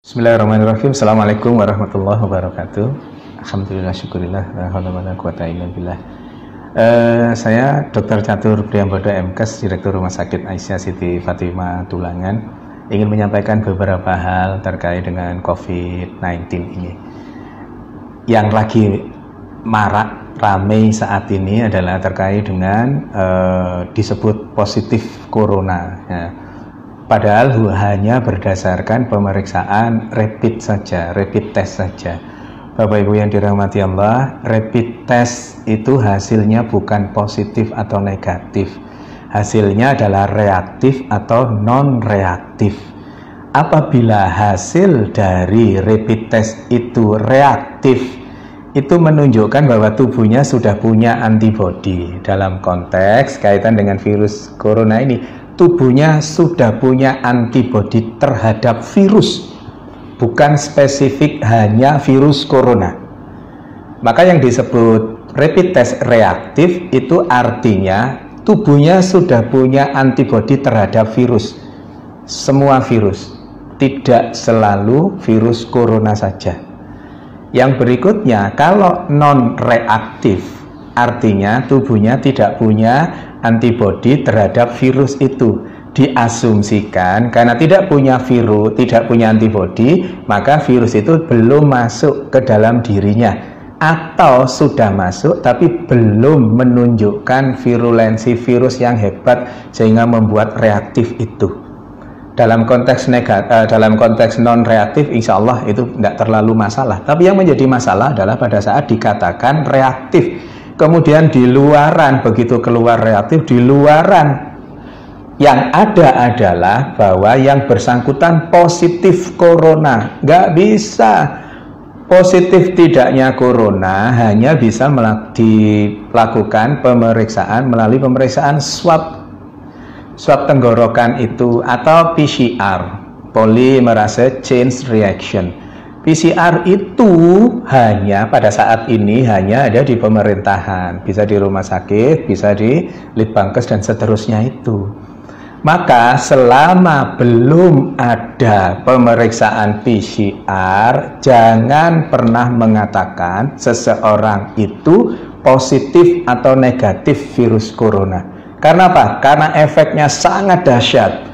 Bismillahirrahmanirrahim. Assalamualaikum warahmatullahi wabarakatuh. Alhamdulillah, syukurillah, la haula wala quwata illa billah. Saya Dr. Catur Priyambodo MKes, Direktur Rumah Sakit Aisyah Siti Fatimah Tulangan, ingin menyampaikan beberapa hal terkait dengan COVID-19 ini. Yang lagi marak ramai saat ini adalah terkait dengan disebut positif corona ya. Padahal hanya berdasarkan pemeriksaan rapid saja, rapid test saja. Bapak Ibu yang dirahmati Allah, rapid test itu hasilnya bukan positif atau negatif. Hasilnya adalah reaktif atau non-reaktif. Apabila hasil dari rapid test itu reaktif, itu menunjukkan bahwa tubuhnya sudah punya antibodi. Dalam konteks kaitan dengan virus corona ini, tubuhnya sudah punya antibodi terhadap virus, bukan spesifik hanya virus corona. Maka yang disebut rapid test reaktif itu artinya tubuhnya sudah punya antibodi terhadap virus, semua virus, tidak selalu virus corona saja. Yang berikutnya, kalau non reaktif artinya tubuhnya tidak punya antibodi terhadap virus itu. Diasumsikan karena tidak punya virus, tidak punya antibodi, maka virus itu belum masuk ke dalam dirinya, atau sudah masuk tapi belum menunjukkan virulensi virus yang hebat sehingga membuat reaktif itu. Dalam konteks dalam konteks non reaktif, insya Allah itu tidak terlalu masalah. Tapi yang menjadi masalah adalah pada saat dikatakan reaktif, kemudian di luaran, begitu keluar reaktif, di luaran yang ada adalah bahwa yang bersangkutan positif corona. Nggak bisa. Positif tidaknya corona hanya bisa dilakukan pemeriksaan melalui pemeriksaan swab tenggorokan itu, atau PCR, polymerase chain reaction. PCR itu hanya pada saat ini hanya ada di pemerintahan, bisa di rumah sakit, bisa di Litbangkes dan seterusnya itu. Maka selama belum ada pemeriksaan PCR, jangan pernah mengatakan seseorang itu positif atau negatif virus corona. Karena apa? Karena efeknya sangat dahsyat.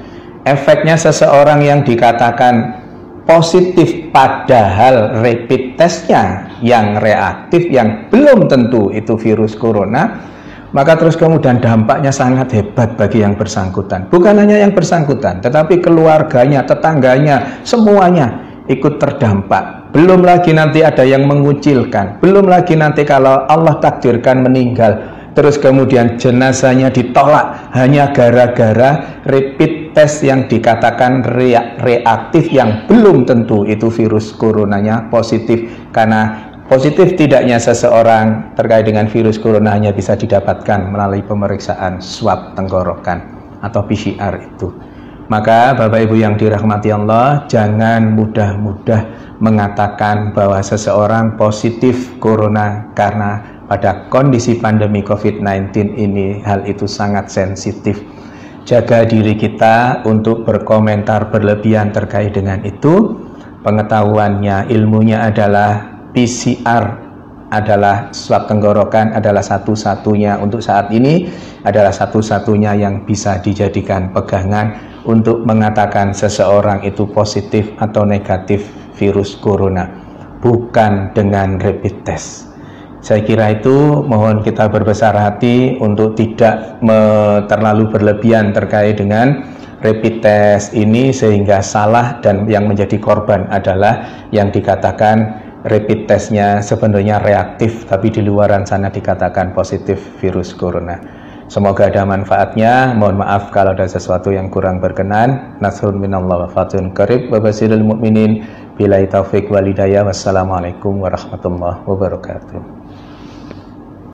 Efeknya seseorang yang dikatakan positif padahal rapid testnya yang reaktif, yang belum tentu itu virus corona, maka terus kemudian dampaknya sangat hebat bagi yang bersangkutan. Bukan hanya yang bersangkutan, tetapi keluarganya, tetangganya, semuanya ikut terdampak. Belum lagi nanti ada yang mengucilkan, belum lagi nanti kalau Allah takdirkan meninggal, terus kemudian jenazahnya ditolak hanya gara-gara rapid test yang dikatakan reaktif, yang belum tentu itu virus coronanya positif. Karena positif tidaknya seseorang terkait dengan virus corona hanya bisa didapatkan melalui pemeriksaan swab tenggorokan atau PCR itu. Maka Bapak Ibu yang dirahmati Allah, jangan mudah-mudah mengatakan bahwa seseorang positif corona, karena pada kondisi pandemi COVID-19 ini hal itu sangat sensitif. Jaga diri kita untuk berkomentar berlebihan terkait dengan itu. Pengetahuannya, ilmunya adalah PCR adalah swab tenggorokan, adalah satu-satunya untuk saat ini, adalah satu-satunya yang bisa dijadikan pegangan untuk mengatakan seseorang itu positif atau negatif virus corona, bukan dengan rapid test. Saya kira itu, mohon kita berbesar hati untuk tidak terlalu berlebihan terkait dengan rapid test ini sehingga salah, dan yang menjadi korban adalah yang dikatakan rapid testnya sebenarnya reaktif tapi di luaran sana dikatakan positif virus corona. Semoga ada manfaatnya. Mohon maaf kalau ada sesuatu yang kurang berkenan. Nasrun minallah wa fatun qarib wa basirul mu'minin. Billahi taufik wal hidayah. Wassalamualaikum warahmatullahi wabarakatuh.